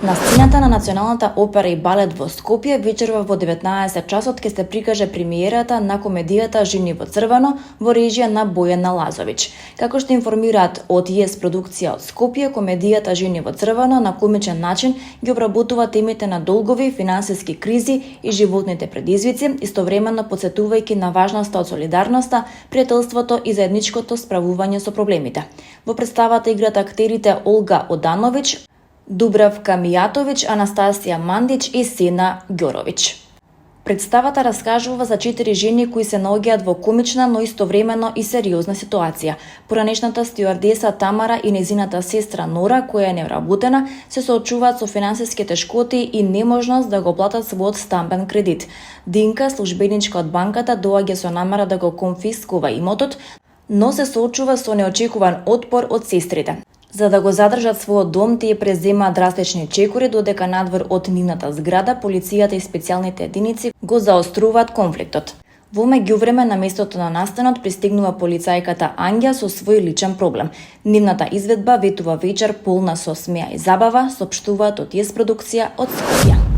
На сцената на Националната опера и балет во Скопје вечерва во 19 часот ќе се прикаже премиерата на комедијата Жени во црвено во режија на Бојана Лазович. Како што информираат од ИС продукција од Скопје, комедијата Жени во црвено на комичен начин ги обработува темите на долгови, финансиски кризи и животните предизвици, истовремено потсетувајќи на важноста од солидарноста, пријателството и заедничкото справување со проблемите. Во представата играт актерите Олга Оданович, Дубравка Мијатович, Анастасија Мандич и Сена Ѓорович. Представата раскажува за 4 жени кои се наоѓаат во комична, но истовремено и сериозна ситуација. Поранешната стюардеса Тамара и незината сестра Нора, која е невработена, се соочуваат со финансиски тешкоти и неможност да го платат својот стамбен кредит. Динка, службеничка од банката, доаѓа со намера да го конфискува имотот, но се соочува со неочекуван отпор од сестрите. За да го задржат својот дом, тие преземаат драстични чекори, додека надвор од нивната зграда, полицијата и специјалните единици го заоструваат конфликтот. Во меѓувреме, на местото на настанот пристигнува полицајката Ангја со свој личен проблем. Нивната изведба ветува вечер полна со смеа и забава, сопштуваат од ИС продукција од Скопје.